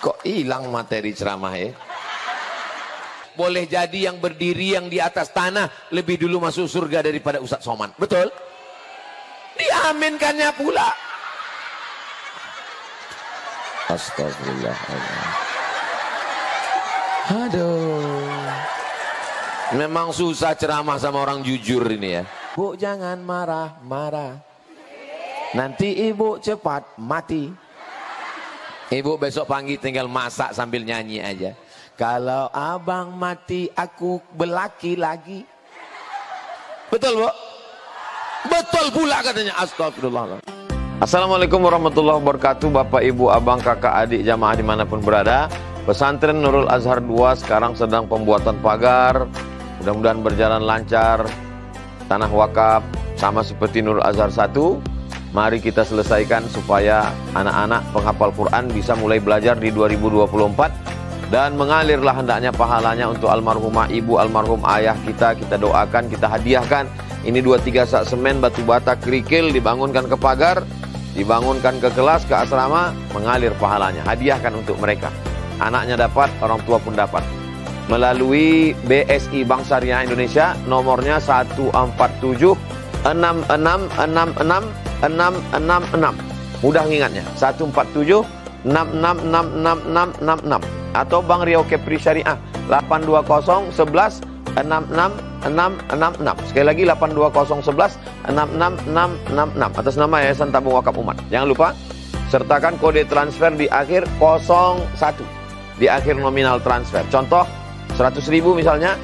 Kok hilang materi ceramah ya? Boleh jadi yang berdiri yang di atas tanah lebih dulu masuk surga daripada Ustadz Somad. Betul? Diaminkannya pula. Astagfirullahaladzim. Aduh. Memang susah ceramah sama orang jujur ini ya. Bu jangan marah-marah. Nanti ibu cepat mati. Ibu besok pagi tinggal masak sambil nyanyi aja. Kalau abang mati aku belaki lagi. Betul bu? Betul pula katanya. Astagfirullah. Assalamualaikum warahmatullahi wabarakatuh. Bapak ibu abang kakak adik jamaah dimanapun berada. Pesantren Nurul Azhar 2 sekarang sedang pembuatan pagar. Mudah-mudahan berjalan lancar. Tanah wakaf sama seperti Nurul Azhar 1. Mari kita selesaikan supaya anak-anak penghafal Quran bisa mulai belajar di 2024 dan mengalirlah hendaknya pahalanya untuk almarhumah ibu, almarhum ayah kita doakan, kita hadiahkan. Ini 2-3 sak semen, batu bata, kerikil, dibangunkan ke pagar, dibangunkan ke kelas, ke asrama, mengalir pahalanya. Hadiahkan untuk mereka. Anaknya dapat, orang tua pun dapat. Melalui BSI Bank Syariah Indonesia, nomornya 147 6666 666. Mudah ingatnya. 147 666666 atau Bank Riau Kepri Syariah 820 11 66666. Sekali lagi 820 11 66666 atas nama Yayasan Tabung Wakaf Umat. Jangan lupa sertakan kode transfer di akhir 01 di akhir nominal transfer. Contoh 100.000 misalnya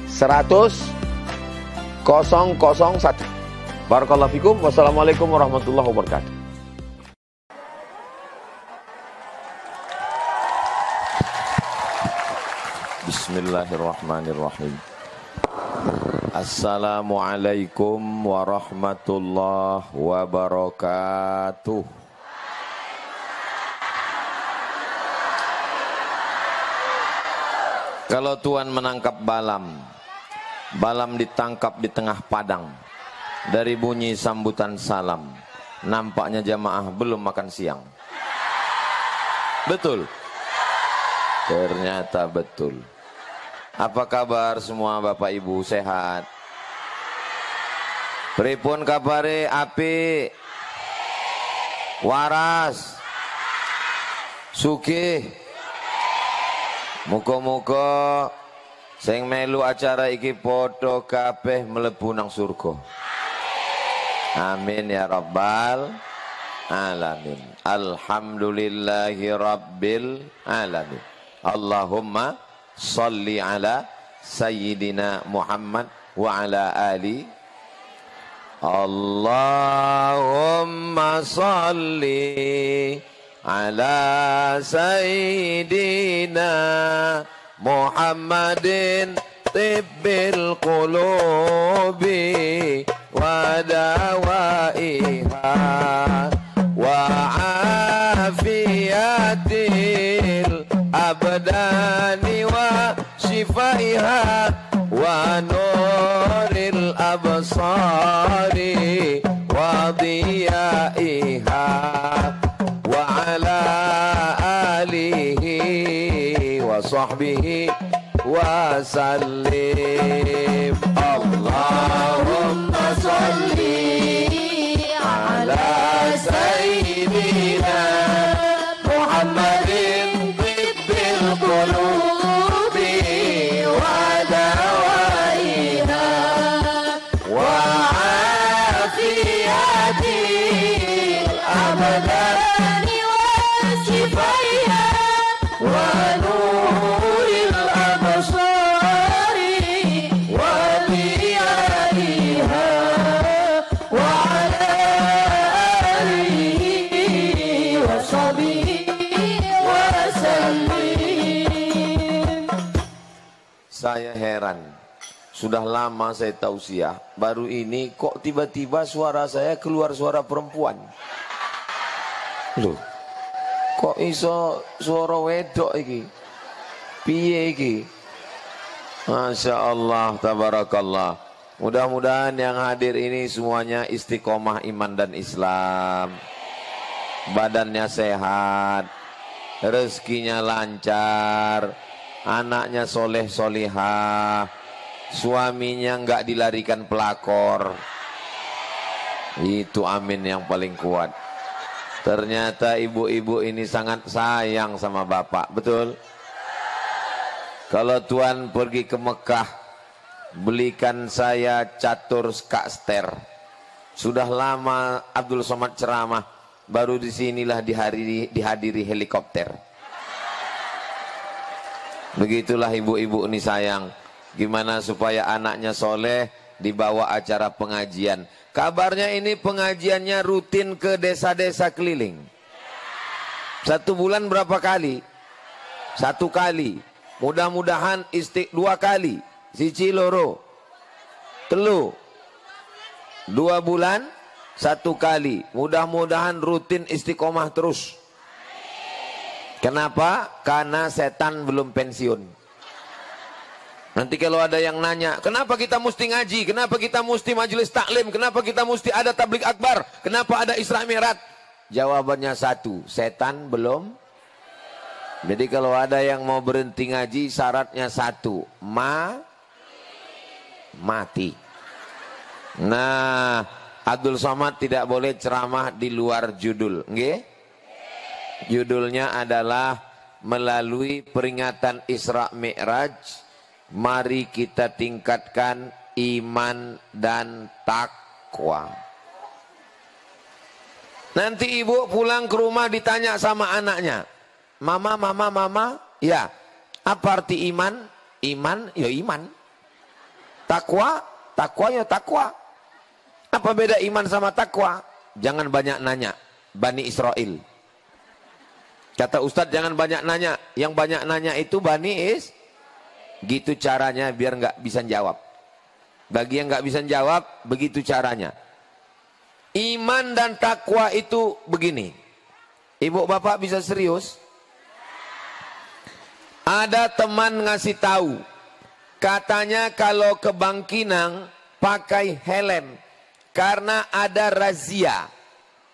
100 001. Barakallahu fikum. Wassalamualaikum warahmatullahi wabarakatuh. Bismillahirrahmanirrahim. Assalamualaikum warahmatullahi wabarakatuh. Kalau Tuhan menangkap Balam, Balam ditangkap di tengah padang. Dari bunyi sambutan salam, nampaknya jamaah belum makan siang. Betul? Ternyata betul. Apa kabar semua Bapak Ibu, sehat? Pripun kabare, apik? Waras? Sugih? Muga-muga sing melu acara iki padha kabeh mlebu nang surga. Amin ya rabbal alamin. Alhamdulillahi rabbil alamin. Allahumma salli ala sayyidina Muhammad wa ala ali. Allahumma salli ala sayyidina Muhammadin tibbil qulubi wa dawaiha wa afiyatil abdani wa shifaiha wa nuril absari wa diyaiha wa ala alihi wa sahbihi wa sallim. Allahumma salli ala sayyidina Muhammadin tibbil qulubi wa dawaiha wa afiyatil abdani wa shifaiha wa nuril absari wa diyaiha wa ala alihi wa sahbihi wa sallim. Saya heran, sudah lama saya tausiah, baru ini kok tiba-tiba suara saya keluar suara perempuan. Loh, kok iso suara wedok iki? Piye iki? Masya Allah, tabarakallah. Mudah-mudahan yang hadir ini semuanya istiqomah iman dan Islam. Badannya sehat, rezekinya lancar, anaknya soleh solihah, suaminya nggak dilarikan pelakor. Itu amin yang paling kuat. Ternyata ibu-ibu ini sangat sayang sama bapak, betul? Kalau Tuhan pergi ke Mekah, belikan saya catur skakster. Sudah lama Abdul Somad ceramah, baru disinilah dihadiri helikopter. Begitulah ibu-ibu ini sayang. Gimana supaya anaknya soleh, dibawa acara pengajian. Kabarnya ini pengajiannya rutin ke desa-desa keliling. 1 bulan berapa kali? 1 kali. Mudah-mudahan 2 kali. Siji loro. Telu. 2 bulan 1 kali. Mudah-mudahan rutin istiqomah terus. Kenapa? Karena setan belum pensiun. Nanti kalau ada yang nanya, kenapa kita mesti ngaji? Kenapa kita mesti majelis taklim? Kenapa kita mesti ada tablik akbar? Kenapa ada Isra Mi'raj? Jawabannya 1, setan belum. Jadi kalau ada yang mau berhenti ngaji, syaratnya 1, mati. Nah, Abdul Somad tidak boleh ceramah di luar judul, nggih? Judulnya adalah melalui peringatan Isra Mi'raj, mari kita tingkatkan iman dan takwa. Nanti ibu pulang ke rumah ditanya sama anaknya, mama, ya, apa arti iman? Iman, ya iman. Takwa, ya takwa. Apa beda iman sama takwa? Jangan banyak nanya, Bani Israel. Kata Ustadz jangan banyak nanya, yang banyak nanya itu Bani Is. Gitu caranya biar nggak bisa jawab. Bagi yang nggak bisa jawab, begitu caranya. Iman dan takwa itu begini. Ibu bapak bisa serius? Ada teman ngasih tahu, katanya kalau ke Bangkinang pakai helm karena ada razia.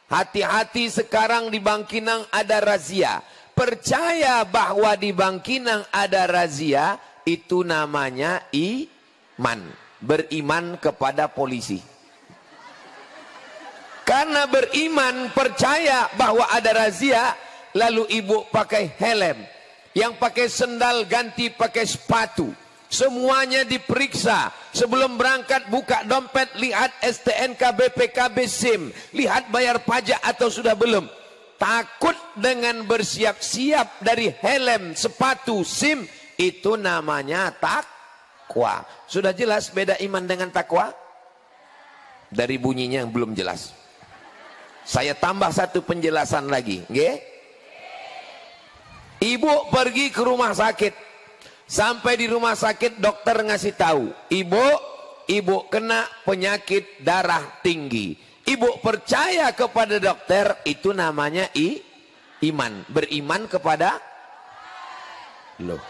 Hati-hati sekarang di Bangkinang ada razia. Percaya bahwa di Bangkinang ada razia, itu namanya iman. Beriman kepada polisi. Karena beriman, percaya bahwa ada razia, lalu ibu pakai helm. Yang pakai sendal ganti pakai sepatu. Semuanya diperiksa. Sebelum berangkat buka dompet, lihat STNK, BPKB, SIM. Lihat bayar pajak atau sudah belum. Takut dengan bersiap-siap dari helm, sepatu, SIM. Itu namanya takwa. Sudah jelas beda iman dengan takwa? Dari bunyinya yang belum jelas. Saya tambah 1 penjelasan lagi. Nggih? Ibu pergi ke rumah sakit. Sampai di rumah sakit dokter ngasih tahu, ibu kena penyakit darah tinggi. Ibu percaya kepada dokter, itu namanya iman. Beriman kepada loh.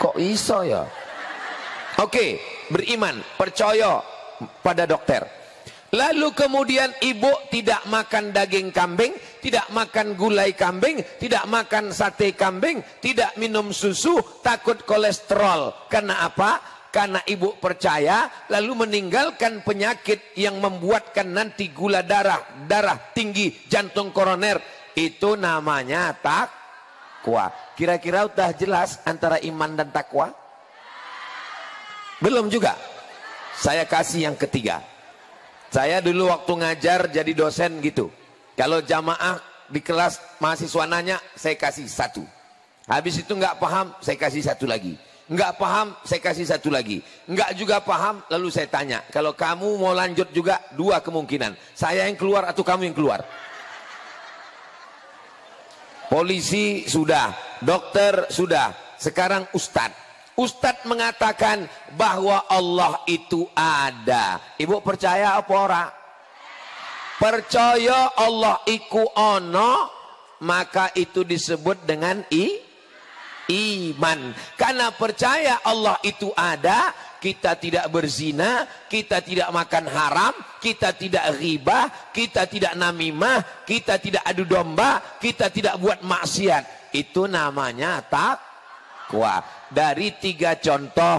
Kok iso ya? Oke, beriman, percaya pada dokter. Lalu kemudian ibu tidak makan daging kambing, tidak makan gulai kambing, tidak makan sate kambing, tidak minum susu, takut kolesterol. Karena apa? Karena ibu percaya, lalu meninggalkan penyakit yang membuatkan nanti gula darah tinggi, jantung koroner. Itu namanya takwa. Kira-kira udah jelas antara iman dan takwa? Belum juga. Saya kasih yang ketiga. Saya dulu waktu ngajar jadi dosen gitu. Kalau jamaah di kelas mahasiswa nanya, saya kasih 1. Habis itu nggak paham, saya kasih 1 lagi. Nggak paham, saya kasih 1 lagi. Nggak juga paham, lalu saya tanya. Kalau kamu mau lanjut juga, 2 kemungkinan. Saya yang keluar atau kamu yang keluar. Polisi sudah, dokter sudah, sekarang ustadz. Ustadz mengatakan bahwa Allah itu ada. Ibu percaya apa ora? Percaya Allah iku ono, maka itu disebut dengan iman. Karena percaya Allah itu ada, kita tidak berzina, kita tidak makan haram, kita tidak ghibah, kita tidak namimah, kita tidak adu domba, kita tidak buat maksiat. Itu namanya takwa. Dari 3 contoh,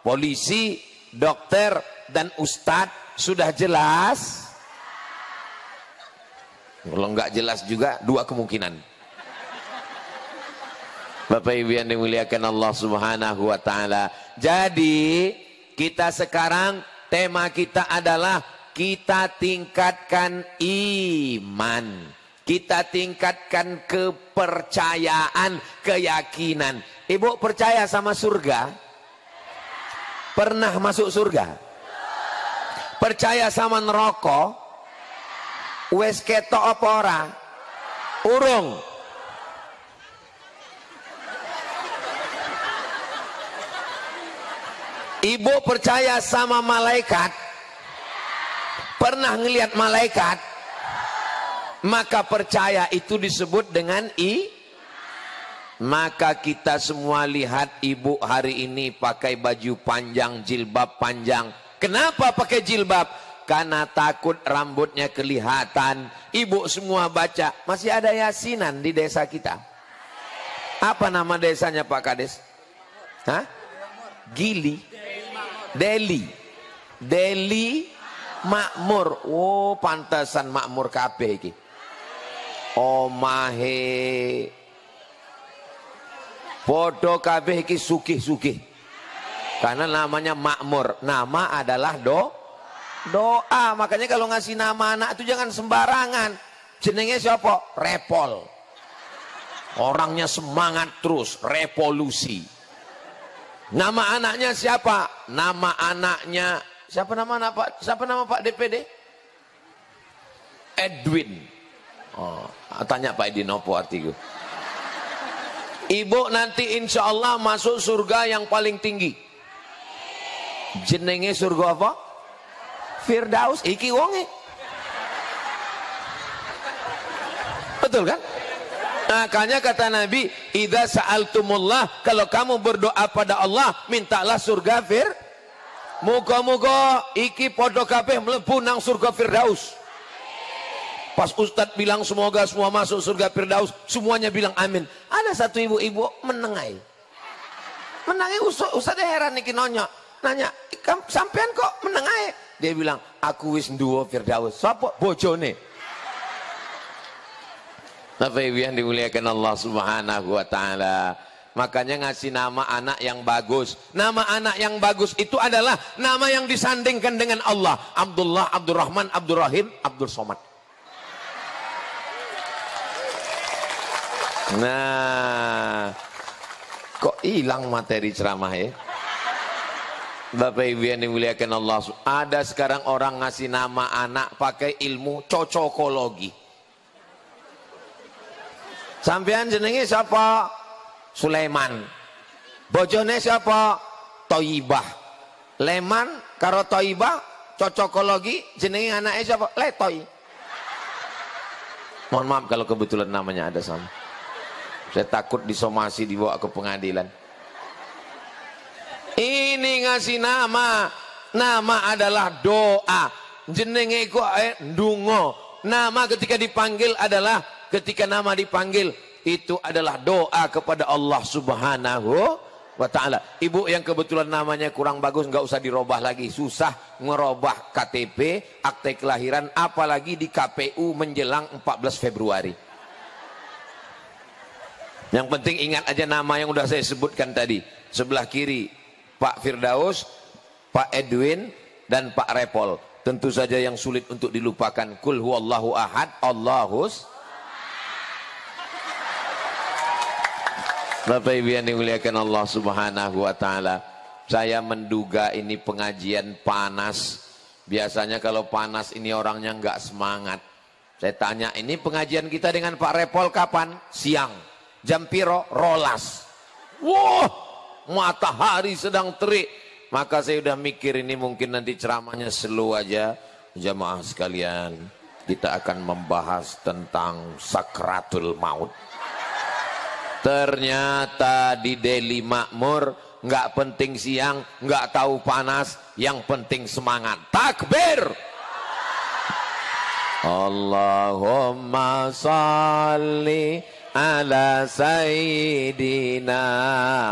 polisi, dokter, dan ustadz, sudah jelas? Kalau nggak jelas juga, 2 kemungkinan. Bapak Ibu yang dimuliakan Allah Subhanahu wa taala. Jadi, kita sekarang tema kita adalah kita tingkatkan iman. Kita tingkatkan kepercayaan, keyakinan. Ibu percaya sama surga? Pernah masuk surga? Percaya sama neraka? Wes ketok apa ora? Urung. Ibu percaya sama malaikat? Pernah ngelihat malaikat? Maka percaya itu disebut dengan Maka kita semua lihat ibu hari ini pakai baju panjang, jilbab panjang. Kenapa pakai jilbab? Karena takut rambutnya kelihatan. Ibu semua baca. Masih ada yasinan di desa kita. Apa nama desanya Pak Kades? Hah? Gili. Deli. Deli Makmur. Oh, pantesan makmur kabeh iki. Omahe. Podo kabeh iki sugih-sugih. Karena namanya makmur. Nama adalah doa. Makanya kalau ngasih nama anak itu jangan sembarangan. Jenenge siapa? Repol. Orangnya semangat terus, revolusi. Nama anaknya siapa? Nama anaknya siapa nama Pak DPD? Edwin. Oh, tanya Pak Edwin apa artiku? Ibu nanti insya Allah masuk surga yang paling tinggi. Jenenge surga apa? Firdaus. Iki wonge. Betul kan? Makanya kata Nabi, idza sa'altumullah, kalau kamu berdoa pada Allah, mintalah surga Muga-muga iki podo kabeh mlebu nang surga Firdaus. Pas Ustadz bilang semoga semua masuk surga Firdaus, semuanya bilang amin. Ada satu ibu-ibu menengai. Menengai Ustadz heran iki nanya, sampean kok menengai? Dia bilang, aku wis nduwe Firdaus. Sapa? Bojone. Bapak Ibu yang dimuliakan Allah Subhanahu wa taala. Makanya ngasih nama anak yang bagus. Nama anak yang bagus itu adalah nama yang disandingkan dengan Allah. Abdullah, Abdurrahman, Abdurrahim, Abdul Somad. Nah, kok hilang materi ceramah ya? Bapak Ibu yang dimuliakan Allah. Ada sekarang orang ngasih nama anak pakai ilmu cocokologi. Sampean jenenge siapa? Sulaiman. Bojone siapa? Toibah. Leman karo Toibah cocokologi jenenge anaknya siapa? Letoy. Mohon maaf kalau kebetulan namanya ada sama. Saya takut disomasi dibawa ke pengadilan. Ini ngasih nama. Nama adalah doa. Jenenge iku ndonga. Nama ketika dipanggil adalah ketika nama dipanggil itu adalah doa kepada Allah Subhanahu wa taala. Ibu yang kebetulan namanya kurang bagus nggak usah dirubah lagi. Susah ngerubah KTP, akte kelahiran, apalagi di KPU menjelang 14 Februari. Yang penting ingat aja nama yang udah saya sebutkan tadi. Sebelah kiri Pak Firdaus, Pak Edwin, dan Pak Repol. Tentu saja yang sulit untuk dilupakan. Kul huwallahu ahad, Allahus. Bapak Ibu yang dimuliakan Allah Subhanahu wa taala. Saya menduga ini pengajian panas. Biasanya kalau panas ini orangnya nggak semangat. Saya tanya, ini pengajian kita dengan Pak Repol kapan? Siang. Jam piro? Rolas. Wah, matahari sedang terik. Maka saya udah mikir ini mungkin nanti ceramahnya slow aja. Jamaah sekalian, kita akan membahas tentang sakratul maut. Ternyata di Deli Makmur nggak penting siang, nggak tahu panas, yang penting semangat. Takbir. Allahumma salli ala sayyidina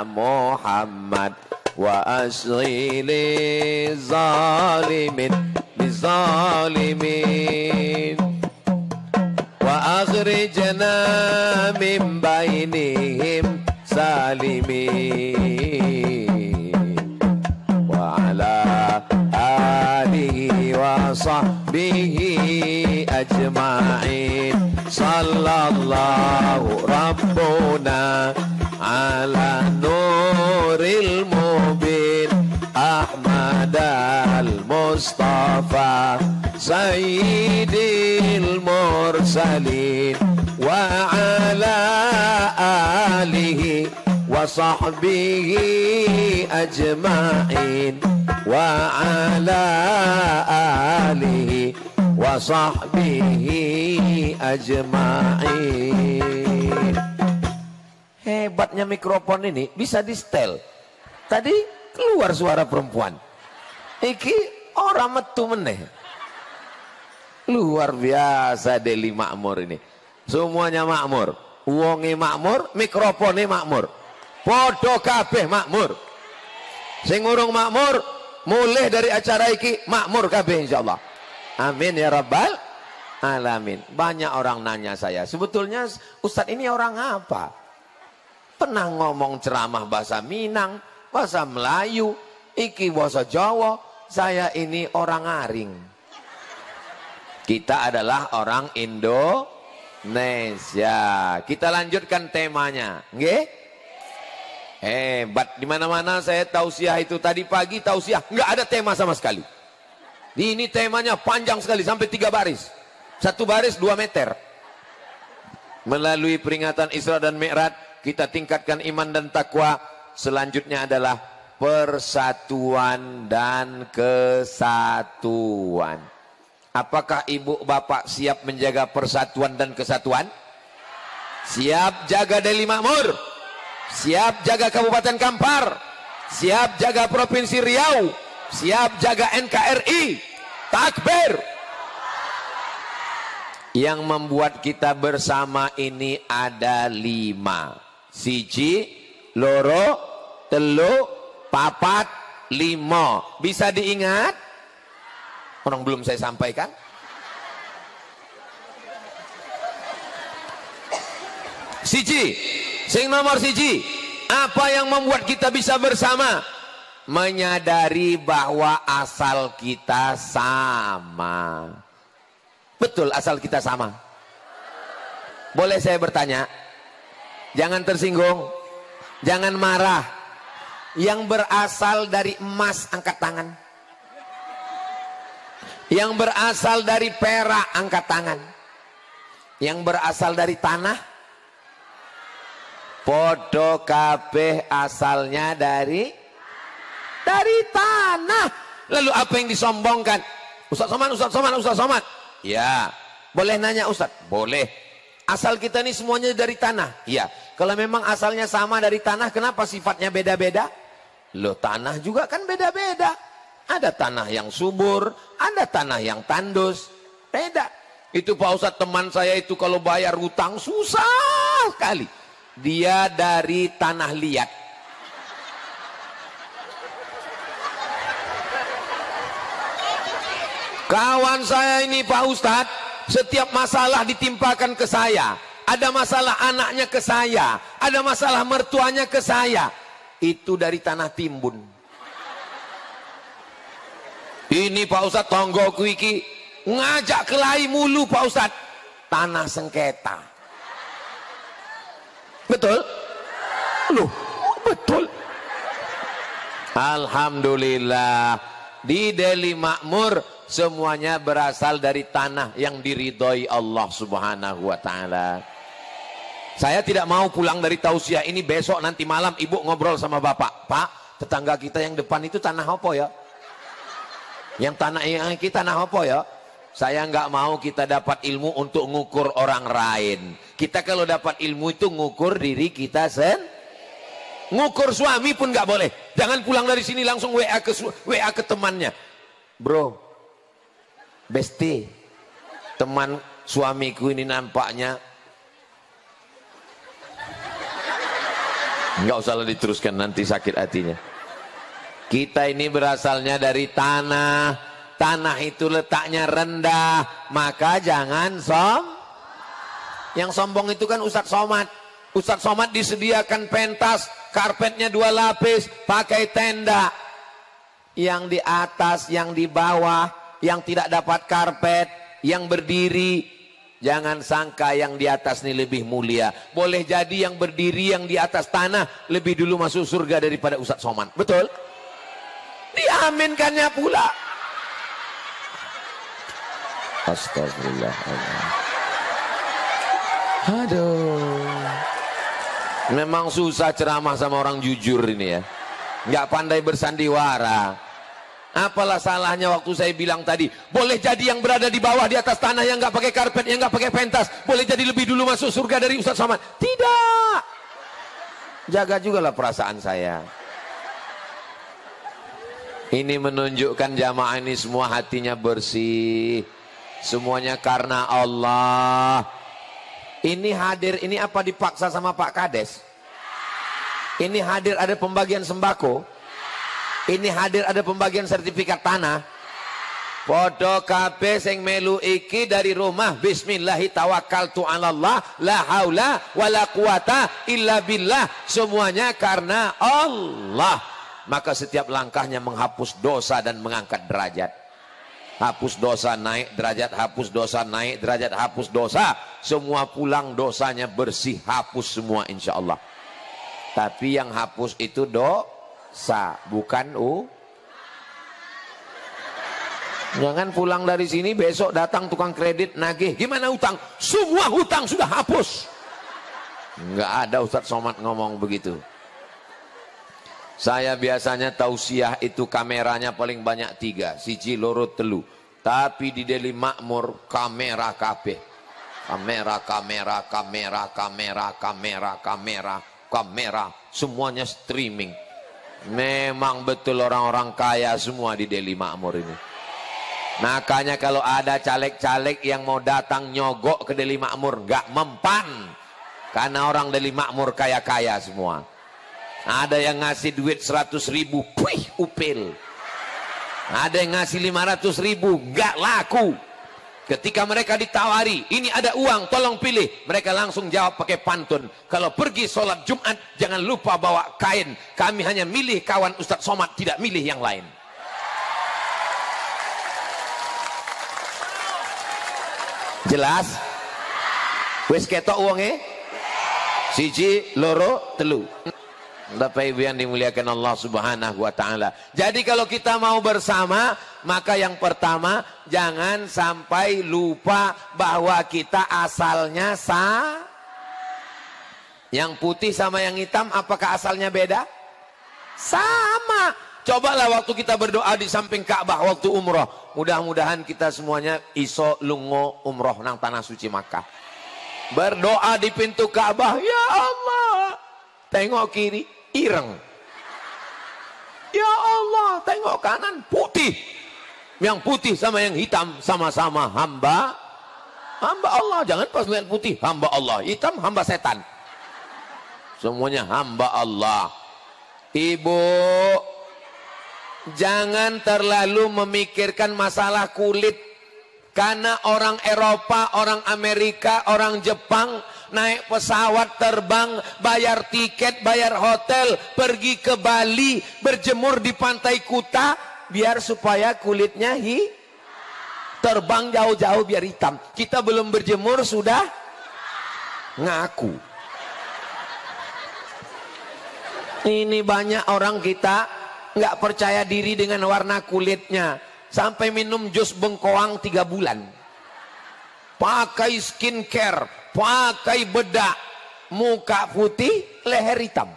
Muhammad wa asghili zalimin bizalimin wa akhrijna min bainihim salimin wa ala alihi wa sahbihi ajma'in sallallahu rabbuna ala nuril mubin Ahmad al-Mustafa sayyidil mursalin wa ala alihi wa sahbihi ajma'in wa ala alihi wa sahbihi ajma'in. Hebatnya mikrofon ini bisa di setel. Tadi keluar suara perempuan. Iki orang metu meneh. Luar biasa Deli Makmur ini. Semuanya makmur. Wonge makmur, mikrofonnya makmur. Podo kabeh makmur. Sing urung makmur, mulai dari acara iki makmur kabeh insyaallah. Amin ya rabbal alamin. Banyak orang nanya saya, sebetulnya Ustadz ini orang apa? Pernah ngomong ceramah bahasa Minang, bahasa Melayu, iki bahasa Jawa. Saya ini orang Aring. Kita adalah orang Indonesia. Kita lanjutkan temanya, nggih? Hebat. Di mana-mana saya tausiah itu tadi pagi tausiah nggak ada tema sama sekali. Ini temanya panjang sekali sampai 3 baris. 1 baris 2 meter. Melalui peringatan Isra dan Mi'raj kita tingkatkan iman dan takwa. Selanjutnya adalah persatuan dan kesatuan. Apakah ibu bapak siap menjaga persatuan dan kesatuan? Siap jaga Deli Makmur? Siap jaga Kabupaten Kampar? Siap jaga Provinsi Riau? Siap jaga NKRI? Takbir. Yang membuat kita bersama ini ada 5. Siji, loro, telu, papat, 5. Bisa diingat? Orang belum saya sampaikan. Siji, sing nomor siji. Apa yang membuat kita bisa bersama? Menyadari bahwa asal kita sama. Betul asal kita sama? Boleh saya bertanya? Jangan tersinggung, jangan marah. Yang berasal dari emas angkat tangan. Yang berasal dari perak angkat tangan. Yang berasal dari tanah, podo kabeh asalnya dari tanah. Lalu apa yang disombongkan? Ustaz Somad, Ustaz Somad, Ustaz Somad. Ya, boleh nanya Ustaz? Boleh. Asal kita ini semuanya dari tanah. Ya, kalau memang asalnya sama dari tanah, kenapa sifatnya beda-beda? Loh, tanah juga kan beda-beda. Ada tanah yang subur, ada tanah yang tandus. Beda. Itu Pak Ustadz teman saya itu kalau bayar hutang susah sekali. Dia dari tanah liat. Kawan saya ini Pak Ustadz, setiap masalah ditimpakan ke saya. Ada masalah anaknya ke saya. Ada masalah mertuanya ke saya. Itu dari tanah timbun. Ini Pak Ustadz tonggoku iki ngajak kelahi mulu Pak Ustadz. Tanah sengketa. Betul? Loh, betul. Alhamdulillah. Di Deli Makmur semuanya berasal dari tanah yang diridhoi Allah Subhanahu wa taala. Saya tidak mau pulang dari tausiah ini besok nanti malam ibu ngobrol sama bapak. Pak, tetangga kita yang depan itu tanah apa ya? Yang tanah yang kita tanah apa ya? Saya nggak mau kita dapat ilmu untuk ngukur orang lain. Kita kalau dapat ilmu itu ngukur diri kita sendiri. Ngukur suami pun nggak boleh. Jangan pulang dari sini langsung WA ke temannya. Bro, besti, teman suamiku ini nampaknya. Nggak usah diteruskan, nanti sakit hatinya. Kita ini berasalnya dari tanah. Tanah itu letaknya rendah. Maka jangan Yang sombong itu kan Ustadz Somad. Ustadz Somad disediakan pentas, karpetnya 2 lapis, pakai tenda. Yang di atas, yang di bawah, yang tidak dapat karpet, yang berdiri. Jangan sangka yang di atas ini lebih mulia. Boleh jadi yang berdiri, yang di atas tanah lebih dulu masuk surga daripada Ustadz Somad. Betul? Diaminkannya pula. Astagfirullahaladzim. Aduh. Memang susah ceramah sama orang jujur ini ya. Nggak pandai bersandiwara. Apalah salahnya waktu saya bilang tadi, boleh jadi yang berada di bawah, di atas tanah, yang nggak pakai karpet, yang nggak pakai pentas, boleh jadi lebih dulu masuk surga dari Ustadz Somad. Tidak. Jaga juga lah perasaan saya. Ini menunjukkan jamaah ini semua hatinya bersih. Semuanya karena Allah. Ini hadir, ini apa dipaksa sama Pak Kades? Ini hadir ada pembagian sembako? Ini hadir ada pembagian sertifikat tanah? Podo kabeh sing melu iki dari rumah bismillahi tawakkaltu 'alallah la haula wala quwata illa billah, semuanya karena Allah. Maka setiap langkahnya menghapus dosa dan mengangkat derajat. Hapus dosa naik derajat, hapus dosa naik derajat, hapus dosa. Semua pulang dosanya bersih, hapus semua insya Allah. Tapi yang hapus itu dosa, bukan Jangan pulang dari sini besok datang tukang kredit nagih. Gimana hutang? Semua hutang sudah hapus. Enggak ada Ustadz Somad ngomong begitu. Saya biasanya tausiah itu kameranya paling banyak 3, siji loro telu. Tapi di Deli Makmur kamera kabeh. Kamera, semuanya streaming. Memang betul orang-orang kaya semua di Deli Makmur ini. Makanya kalau ada caleg-caleg yang mau datang nyogok ke Deli Makmur, nggak mempan. Karena orang Deli Makmur kaya-kaya semua. Ada yang ngasih duit 100.000, puih upil. Ada yang ngasih 500.000, nggak laku. Ketika mereka ditawari, ini ada uang, tolong pilih, mereka langsung jawab pakai pantun. Kalau pergi sholat Jumat, jangan lupa bawa kain. Kami hanya milih kawan Ustadz Somad, tidak milih yang lain. Jelas? Wis ketok uangnya? Siji, loro, telu. Bapak Ibu yang dimuliakan Allah Subhanahu wa Ta'ala. Jadi kalau kita mau bersama, maka yang pertama jangan sampai lupa bahwa kita asalnya Yang putih sama yang hitam apakah asalnya beda? Sama. Cobalah waktu kita berdoa di samping Ka'bah waktu umroh. Mudah-mudahan kita semuanya iso lungo umroh nang tanah suci Makkah. Berdoa di pintu Ka'bah, ya Allah, tengok kiri ireng, ya Allah tengok kanan putih. Yang putih sama yang hitam sama-sama hamba Allah. Jangan pas lihat putih hamba Allah, hitam hamba setan. Semuanya hamba Allah. Ibu, jangan terlalu memikirkan masalah kulit. Karena orang Eropa, orang Amerika, orang Jepang naik pesawat terbang, bayar tiket, bayar hotel, pergi ke Bali, berjemur di pantai Kuta, biar supaya kulitnya terbang jauh-jauh biar hitam. Kita belum berjemur sudah ngaku. Ini banyak orang kita nggak percaya diri dengan warna kulitnya. Sampai minum jus bengkoang 3 bulan. Pakai skincare, pakai bedak, muka putih, leher hitam.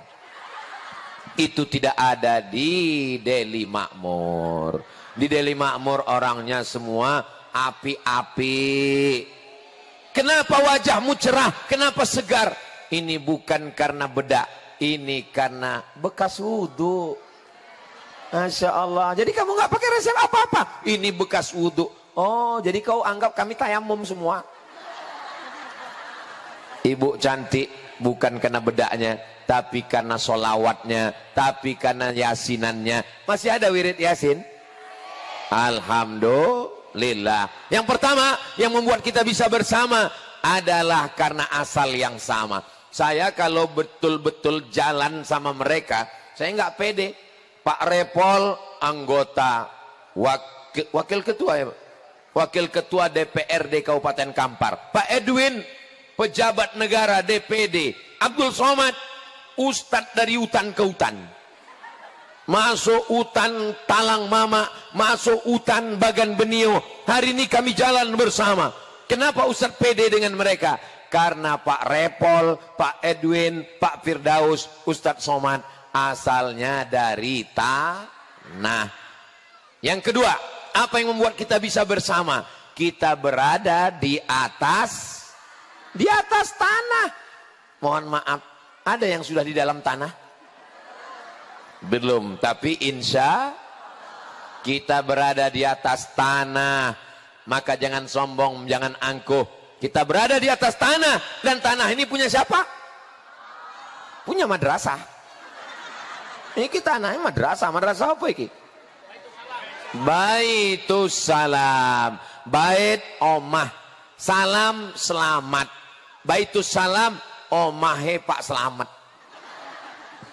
Itu tidak ada di Deli Makmur. Di Deli Makmur orangnya semua api-api. Kenapa wajahmu cerah? Kenapa segar? Ini bukan karena bedak, ini karena bekas wudhu. Masya Allah. Jadi kamu nggak pakai resep apa-apa. Ini bekas wudhu. Oh, jadi kau anggap kami tayamum semua. Ibu cantik bukan karena bedaknya, tapi karena solawatnya, tapi karena yasinannya. Masih ada wirid yasin? Alhamdulillah. Yang pertama yang membuat kita bisa bersama adalah karena asal yang sama. Saya kalau betul-betul jalan sama mereka, saya nggak pede. Pak Repol anggota wakil ketua ya, wakil ketua DPRD Kabupaten Kampar. Pak Edwin pejabat negara DPD. Abdul Somad ustadz dari hutan ke hutan. Masuk hutan Talang Mama, masuk hutan Bagan Benio. Hari ini kami jalan bersama. Kenapa Ustadz pede dengan mereka? Karena Pak Repol, Pak Edwin, Pak Firdaus, Ustadz Somad asalnya dari tanah. Yang kedua, apa yang membuat kita bisa bersama? Kita berada di atas tanah. Mohon maaf, ada yang sudah di dalam tanah? Belum, tapi insya kita berada di atas tanah. Maka jangan sombong, jangan angkuh. Kita berada di atas tanah, dan tanah ini punya siapa? Punya madrasah. Ini tanahnya madrasah. Madrasah apa ini? Baitus Salam. Bait omah, salam selamat. Baitus Salam, omahe Pak Selamat.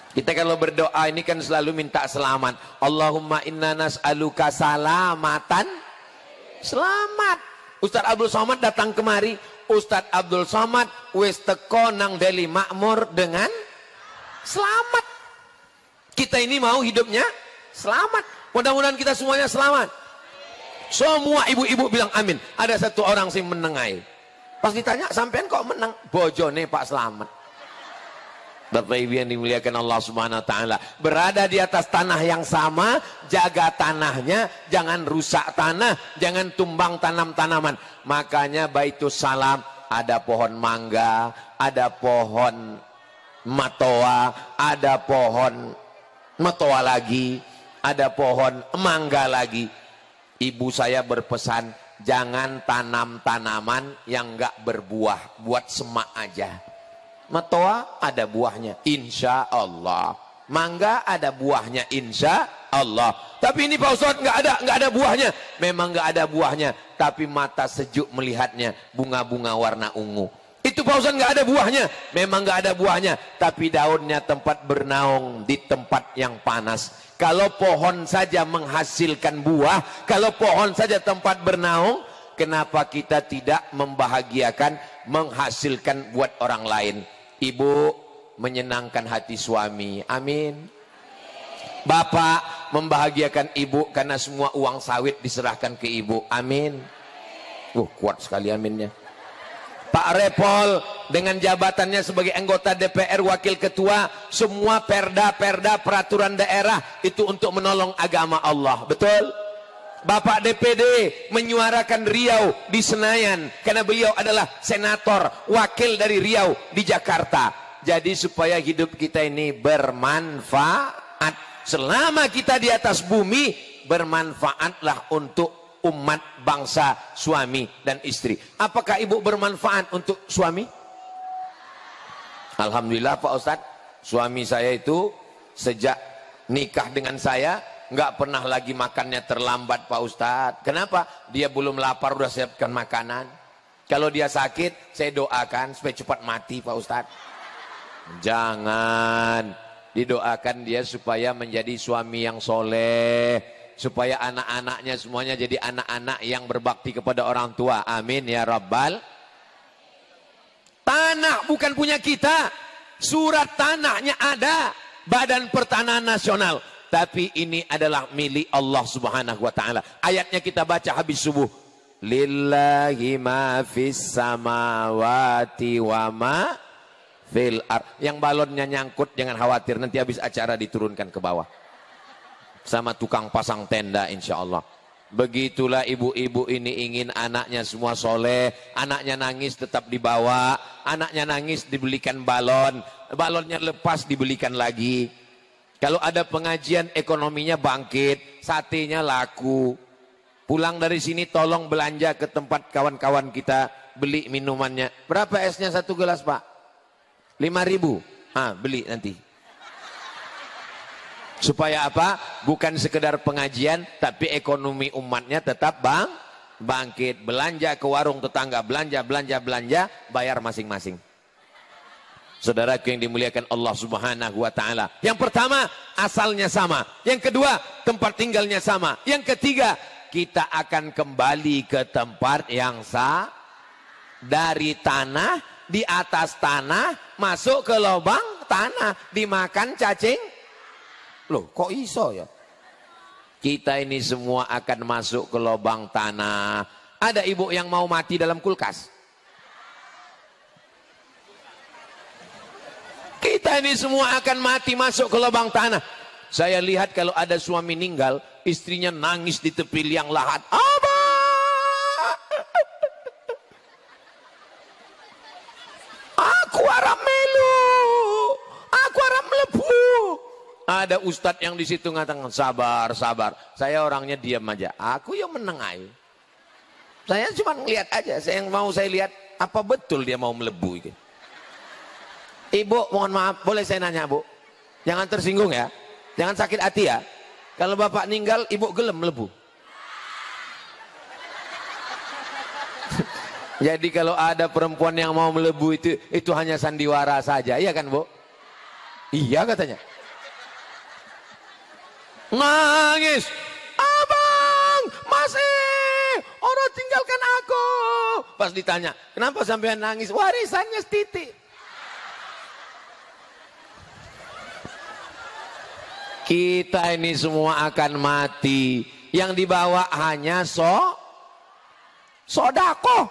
Kita kalau berdoa ini kan selalu minta selamat. Allahumma inna nas'aluka salamatan. Selamat. Ustadz Abdul Somad datang kemari. Ustadz Abdul Somad wis teko nang Deli Makmur dengan selamat. Kita ini mau hidupnya selamat. Mudah-mudahan kita semuanya selamat. Semua ibu-ibu bilang amin. Ada satu orang sih menengai. Pas ditanya, sampean kok menang? Bojone Pak Selamat. Bapak Ibu yang dimuliakan Allah Subhanahu wa taala, berada di atas tanah yang sama, jaga tanahnya, jangan rusak tanah, jangan tumbang tanam-tanaman. Makanya Baitus Salam ada pohon mangga, ada pohon matoa, ada pohon matoa lagi, ada pohon mangga lagi. Ibu saya berpesan, jangan tanam tanaman yang enggak berbuah, buat semak aja. Matoa ada buahnya, insya Allah. Mangga ada buahnya, insya Allah. Tapi ini Pak Ustadz nggak ada buahnya. Memang nggak ada buahnya, tapi mata sejuk melihatnya, bunga-bunga warna ungu. Itu Pak Ustadz nggak ada buahnya. Memang nggak ada buahnya, tapi daunnya tempat bernaung di tempat yang panas. Kalau pohon saja menghasilkan buah, kalau pohon saja tempat bernaung, kenapa kita tidak membahagiakan, menghasilkan buat orang lain? Ibu menyenangkan hati suami, amin. Bapak membahagiakan ibu karena semua uang sawit diserahkan ke ibu, amin. Kuat sekali aminnya. Pak Repol dengan jabatannya sebagai anggota DPR wakil ketua, semua perda-perda peraturan daerah itu untuk menolong agama Allah, betul? Bapak DPD menyuarakan Riau di Senayan karena beliau adalah senator wakil dari Riau di Jakarta. Jadi supaya hidup kita ini bermanfaat, selama kita di atas bumi, bermanfaatlah untuk umat bangsa, suami dan istri. Apakah ibu bermanfaat untuk suami? Alhamdulillah Pak Ustadz, suami saya itu sejak nikah dengan saya nggak pernah lagi makannya terlambat Pak Ustadz. Kenapa? Dia belum lapar udah siapkan makanan. Kalau dia sakit, saya doakan supaya cepat mati Pak Ustadz. Jangan. Didoakan dia supaya menjadi suami yang soleh, supaya anak-anaknya semuanya jadi anak-anak yang berbakti kepada orang tua. Amin ya Rabbal. Tanah bukan punya kita. Surat tanahnya ada. Badan Pertanahan Nasional. Tapi ini adalah milik Allah Subhanahu wa taala. Ayatnya kita baca habis subuh. Lillahi ma fis samawati wa ma fil ard. Yang balonnya nyangkut jangan khawatir, nanti habis acara diturunkan ke bawah. Sama tukang pasang tenda insya Allah. Begitulah ibu-ibu ini ingin anaknya semua soleh. Anaknya nangis tetap dibawa. Anaknya nangis dibelikan balon. balonnya lepas dibelikan lagi. Kalau ada pengajian ekonominya bangkit, satenya laku. Pulang dari sini tolong belanja ke tempat kawan-kawan kita, beli minumannya. Berapa esnya satu gelas Pak? 5.000. Beli nanti. Supaya apa? Bukan sekedar pengajian, tapi ekonomi umatnya tetap bangkit. Belanja ke warung tetangga, belanja, bayar masing-masing. Saudaraku yang dimuliakan Allah Subhanahu wa taala. Yang pertama, asalnya sama. Yang kedua, tempat tinggalnya sama. Yang ketiga, kita akan kembali ke tempat yang sah. Dari tanah, di atas tanah, masuk ke lubang tanah, dimakan cacing. Loh, kok iso ya? Kita ini semua akan masuk ke lubang tanah. Ada ibu yang mau mati dalam kulkas? Kita ini semua akan mati masuk ke lubang tanah. Saya lihat kalau ada suami meninggal, istrinya nangis di tepi liang lahat. Abah, aku arep melu, aku arep mlebu. Ada ustadz yang di situ ngatakan sabar, sabar. Saya orangnya diam aja. Aku yang meneng aja. Saya cuma ngeliat aja. Yang mau saya lihat apa betul dia mau melebu gitu. Ibu, mohon maaf, boleh saya nanya Bu? Jangan tersinggung ya. Jangan sakit hati ya. Kalau bapak meninggal, ibu gelem melebu. Jadi kalau ada perempuan yang mau melebu itu hanya sandiwara saja, iya kan Bu? Iya katanya. Nangis, abang masih orang tinggalkan aku. Pas ditanya, kenapa sampean nangis? Warisannya setitik. Kita ini semua akan mati. Yang dibawa hanya sodako.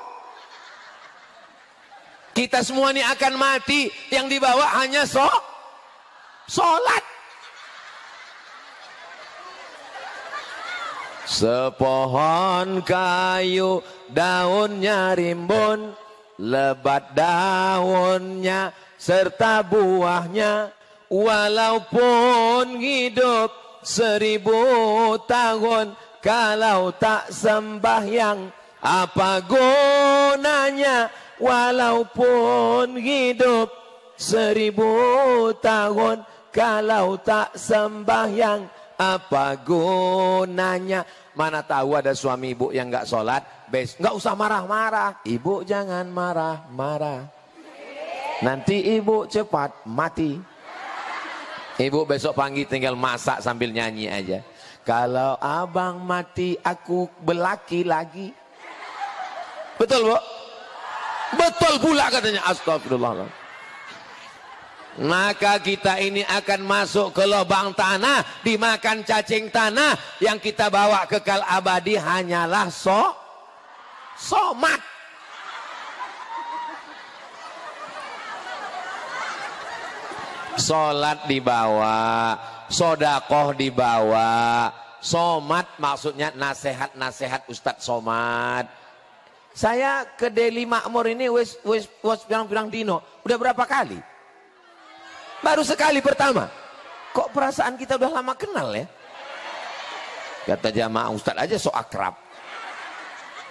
Kita semua ini akan mati. Yang dibawa hanya sholat. Sepohon kayu daunnya rimbun, lebat daunnya serta buahnya, walaupun hidup 1000 tahun, kalau tak sembahyang apa gunanya? Walaupun hidup 1000 tahun, kalau tak sembahyang apa gunanya? Mana tahu ada suami ibu yang nggak sholat, nggak usah marah-marah. Ibu jangan marah-marah, nanti ibu cepat mati. Ibu besok pagi tinggal masak sambil nyanyi aja. Kalau abang mati aku belaki lagi. Betul Bu? Betul pula katanya. Astagfirullah. Maka kita ini akan masuk ke lubang tanah, dimakan cacing tanah. Yang kita bawa kekal abadi hanyalah somat. Sholat dibawa, sodakoh dibawa, somat maksudnya nasihat-nasihat Ustadz Somad. Saya ke Deli Makmur ini wis pirang-pirang dino, udah berapa kali? Baru sekali pertama. Kok perasaan kita udah lama kenal ya? Kata jamaah Ustadz aja so akrab.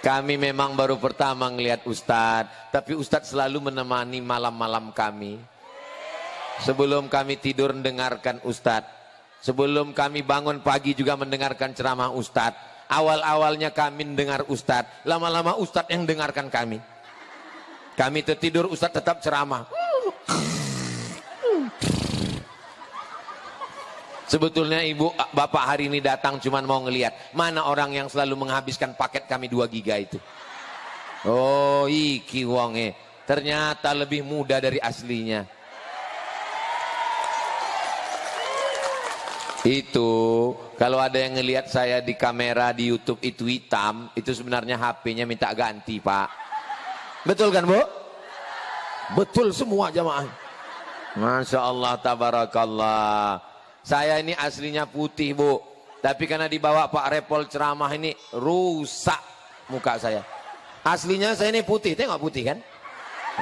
Kami memang baru pertama ngelihat Ustadz, tapi Ustadz selalu menemani malam-malam kami. Sebelum kami tidur mendengarkan Ustadz. Sebelum kami bangun pagi juga mendengarkan ceramah Ustadz. Awal-awalnya kami mendengar Ustadz. Lama-lama Ustadz yang dengarkan kami. Kami tertidur, Ustadz tetap ceramah. Sebetulnya ibu bapak hari ini datang cuman mau ngelihat mana orang yang selalu menghabiskan paket kami 2 giga itu. Oh iki wonge. Ternyata lebih muda dari aslinya. Itu kalau ada yang ngelihat saya di kamera di YouTube itu hitam, itu sebenarnya HP-nya minta ganti Pak. Betul kan Bu? Betul semua jamaah. Masya Allah tabarakallah. Saya ini aslinya putih Bu, tapi karena dibawa Pak Repol ceramah ini rusak muka saya. Aslinya saya ini putih, tengok putih kan?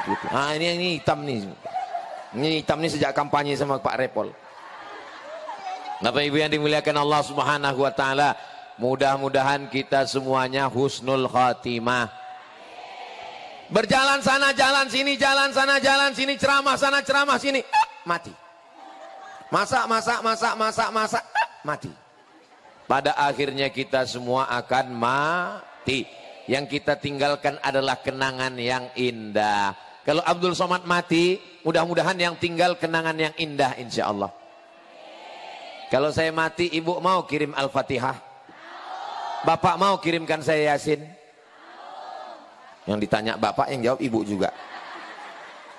Putih. Ah ini hitam nih. Ini hitam ini sejak kampanye sama Pak Repol. Bapak Ibu yang dimuliakan Allah Subhanahu wa taala, mudah-mudahan kita semuanya husnul khatimah. Berjalan sana, jalan sini, jalan sana, jalan sini, ceramah sana, ceramah sini, mati. Masak, mati. Pada akhirnya kita semua akan mati. Yang kita tinggalkan adalah kenangan yang indah. Kalau Abdul Somad mati, mudah-mudahan yang tinggal kenangan yang indah insya Allah. Kalau saya mati, ibu mau kirim Al-Fatihah? Bapak mau kirimkan saya Yasin? Yang ditanya bapak, yang jawab ibu juga.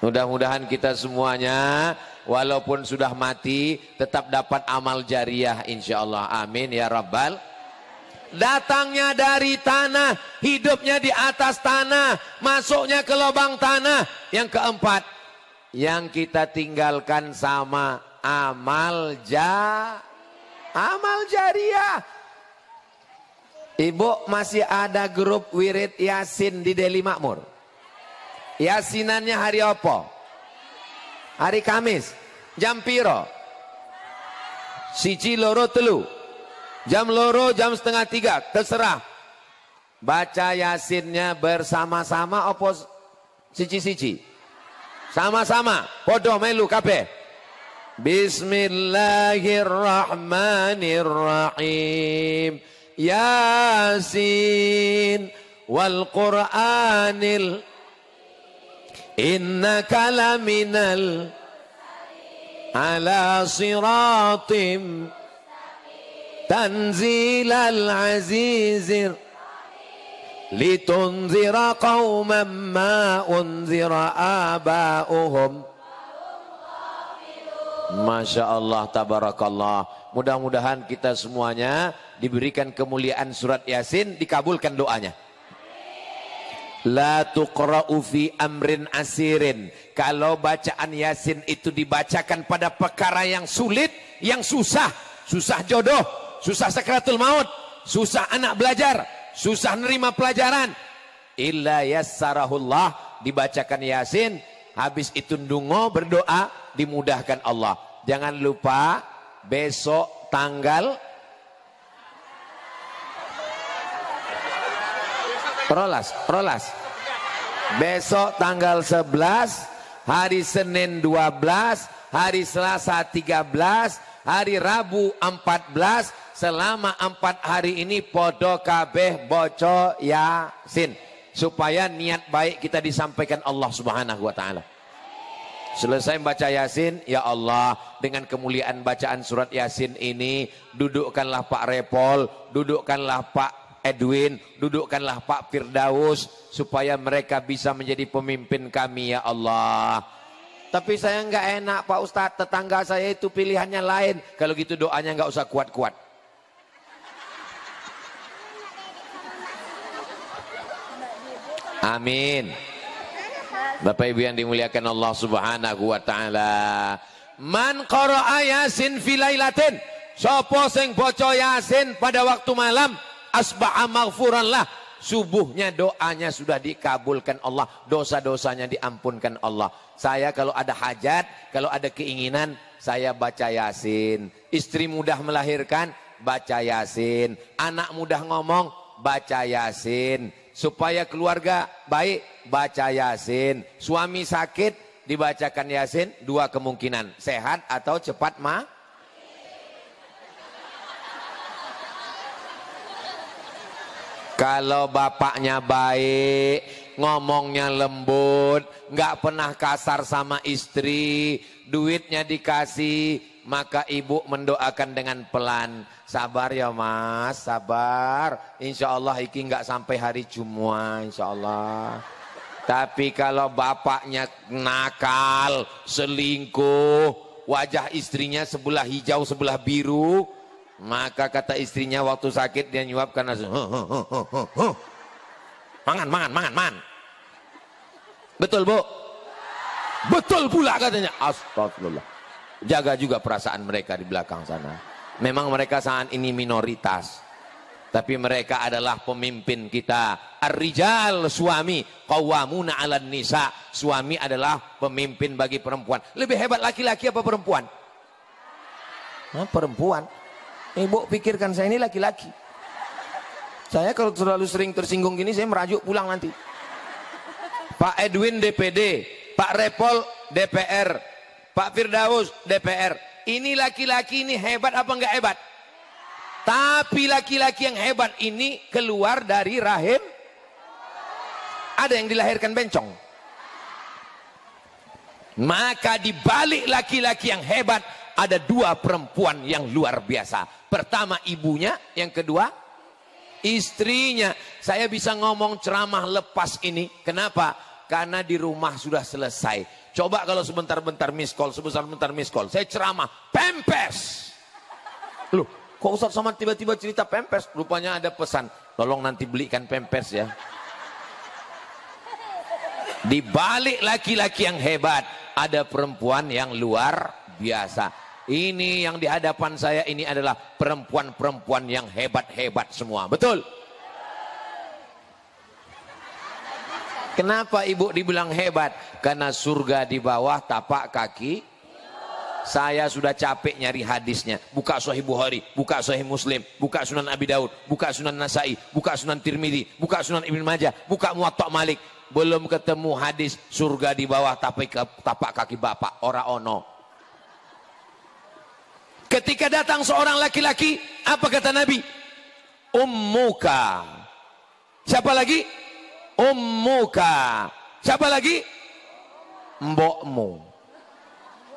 Mudah-mudahan kita semuanya walaupun sudah mati tetap dapat amal jariah insya Allah. Amin ya Rabbal. Datangnya dari tanah, hidupnya di atas tanah, masuknya ke lubang tanah. Yang keempat, yang kita tinggalkan sama amal jariah. Ibu masih ada grup wirid Yasin di Deli Makmur? Yasinannya hari apa? Hari Kamis. Jam piro? Siji loro telu. Jam loro, jam setengah tiga, terserah. Baca Yasinnya bersama-sama apa siji-siji? Sama-sama, podo melu kabeh. Bismillahirrahmanirrahim. Yasin wal Qur'anil innaka laminal ala siratim tanzilal azizir litunzira qauman ma unzira aba'uhum. Masya Allah, tabarakallah. Mudah-mudahan kita semuanya diberikan kemuliaan surat Yasin, dikabulkan doanya. La tuqra'u fi amrin asirin. Kalau bacaan Yasin itu dibacakan pada perkara yang sulit, yang susah, susah jodoh, susah sakratul maut, susah anak belajar, susah nerima pelajaran, illa yassarahullah, dibacakan Yasin, habis itu ndungo berdoa, dimudahkan Allah. Jangan lupa besok tanggal Prolas. Besok tanggal 11, hari Senin 12, hari Selasa 13, hari Rabu 14, selama 4 hari ini podo kabeh boco Yasin, supaya niat baik kita disampaikan Allah Subhanahu wa taala. Selesai membaca Yasin, ya Allah, dengan kemuliaan bacaan surat Yasin ini, dudukkanlah Pak Repol, dudukkanlah Pak Edwin, dudukkanlah Pak Firdaus, supaya mereka bisa menjadi pemimpin kami ya Allah. Tapi saya nggak enak Pak Ustadz, tetangga saya itu pilihannya lain. Kalau gitu doanya nggak usah kuat-kuat. Amin. Bapak Ibu yang dimuliakan Allah Subhanahu wa taala. Man qara'a Yasin fi lailatin, sapa sing baca Yasin pada waktu malam, asbaha maghfuran lah, subuhnya doanya sudah dikabulkan Allah, dosa-dosanya diampunkan Allah. Saya kalau ada hajat, kalau ada keinginan, saya baca Yasin. Istri mudah melahirkan, baca Yasin. Anak mudah ngomong, baca Yasin. Supaya keluarga baik, baca Yasin. Suami sakit, dibacakan Yasin. 2 kemungkinan, sehat atau cepat Kalau bapaknya baik, ngomongnya lembut, nggak pernah kasar sama istri, duitnya dikasih, maka ibu mendoakan dengan pelan. Sabar ya mas, sabar. Insya Allah iki nggak sampai hari Jumat, insya Allah. Tapi kalau bapaknya nakal, selingkuh, wajah istrinya sebelah hijau, sebelah biru, maka kata istrinya waktu sakit dia nyuap karena mangan. Betul bu? Betul pula katanya. Astagfirullah. Jaga juga perasaan mereka di belakang sana. Memang mereka saat ini minoritas. Tapi mereka adalah pemimpin kita. Ar-rijal, suami, qawwamuna 'alan nisa. Suami adalah pemimpin bagi perempuan. Lebih hebat laki-laki apa perempuan? Nah, perempuan. Ibu pikirkan, saya ini laki-laki. Saya kalau terlalu sering tersinggung gini, saya merajuk pulang nanti. Pak Edwin DPD, Pak Repol DPR, Pak Firdaus DPR. Ini laki-laki ini hebat apa enggak hebat? Tapi laki-laki yang hebat ini keluar dari rahim. Ada yang dilahirkan bencong. Maka di balik laki-laki yang hebat ada dua perempuan yang luar biasa. Pertama ibunya, yang kedua istrinya. Saya bisa ngomong ceramah lepas ini. Kenapa? Karena di rumah sudah selesai. Coba kalau sebentar-bentar miss call, sebentar-bentar miss call. Saya ceramah, Pampers. Loh, kok Ustaz Somad tiba-tiba cerita Pampers? Rupanya ada pesan, tolong nanti belikan Pampers ya. Di balik laki-laki yang hebat, ada perempuan yang luar biasa. Ini yang di hadapan saya ini adalah perempuan-perempuan yang hebat-hebat semua. Betul? Kenapa ibu dibilang hebat? Karena surga di bawah tapak kaki. Saya sudah capek nyari hadisnya. Buka Sahih Bukhari, buka Sahih Muslim, buka Sunan Abi Daud, buka Sunan Nasai, buka Sunan Tirmidzi, buka Sunan Ibnu Majah, buka Muwatta Malik. Belum ketemu hadis surga di bawah tapak kaki bapak. Ora ono. Ketika datang seorang laki-laki, apa kata Nabi? Ummuka. Siapa lagi? Ummuka. Siapa lagi? Mbokmu.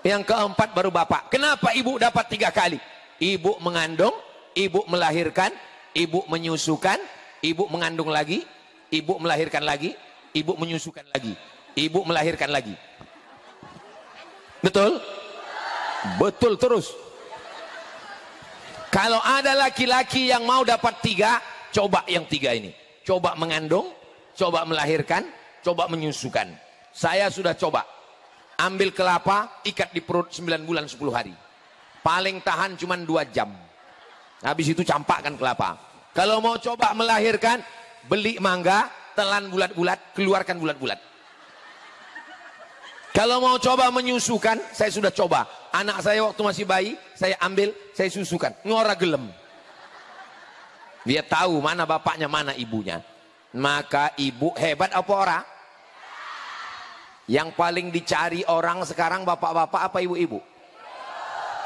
Yang keempat baru bapak. Kenapa ibu dapat 3 kali? Ibu mengandung, ibu melahirkan, ibu menyusukan, ibu mengandung lagi, ibu melahirkan lagi, ibu menyusukan lagi, ibu melahirkan lagi. Betul? Betul terus. Kalau ada laki-laki yang mau dapat 3, coba yang 3 ini. Coba mengandung, coba melahirkan, coba menyusukan. Saya sudah coba. Ambil kelapa, ikat di perut 9 bulan 10 hari. Paling tahan cuma 2 jam. Habis itu campakkan kelapa. Kalau mau coba melahirkan, beli mangga, telan bulat-bulat, keluarkan bulat-bulat. Kalau mau coba menyusukan, saya sudah coba. Anak saya waktu masih bayi, saya ambil, saya susukan. Ngora gelem. Dia tahu mana bapaknya, mana ibunya. Maka ibu hebat apa orang? Yang paling dicari orang sekarang bapak-bapak apa ibu-ibu?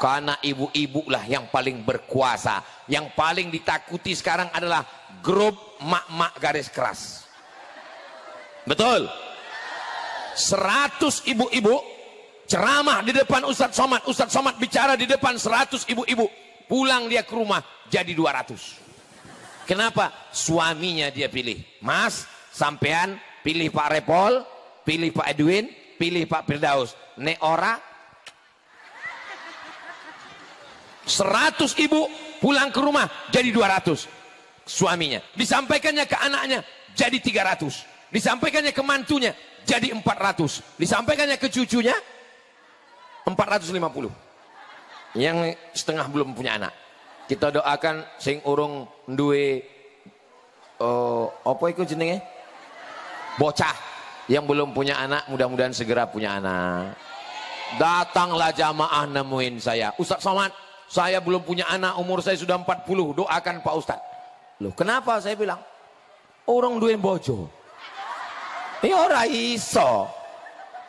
Karena ibu-ibu lah yang paling berkuasa. Yang paling ditakuti sekarang adalah grup mak-mak garis keras. Betul? 100 ibu-ibu ceramah di depan Ustadz Somad. Ustadz Somad bicara di depan 100 ibu-ibu. Pulang dia ke rumah jadi 200. Kenapa? Suaminya dia pilih. Mas, sampean pilih Pak Repol, pilih Pak Edwin, pilih Pak Firdaus. Nek ora 100 ibu pulang ke rumah jadi 200 suaminya. Disampaikannya ke anaknya jadi 300. Disampaikannya ke mantunya jadi 400. Disampaikannya ke cucunya 450. Yang setengah belum punya anak. Kita doakan sing urung duwe apa iku jenenge? Bocah yang belum punya anak, mudah-mudahan segera punya anak. Datanglah jamaah nemuin saya. Ustadz Somad, saya belum punya anak, umur saya sudah 40. Doakan Pak Ustadz. Loh, kenapa? Saya bilang, orang duwe bojo. Ya ora iso.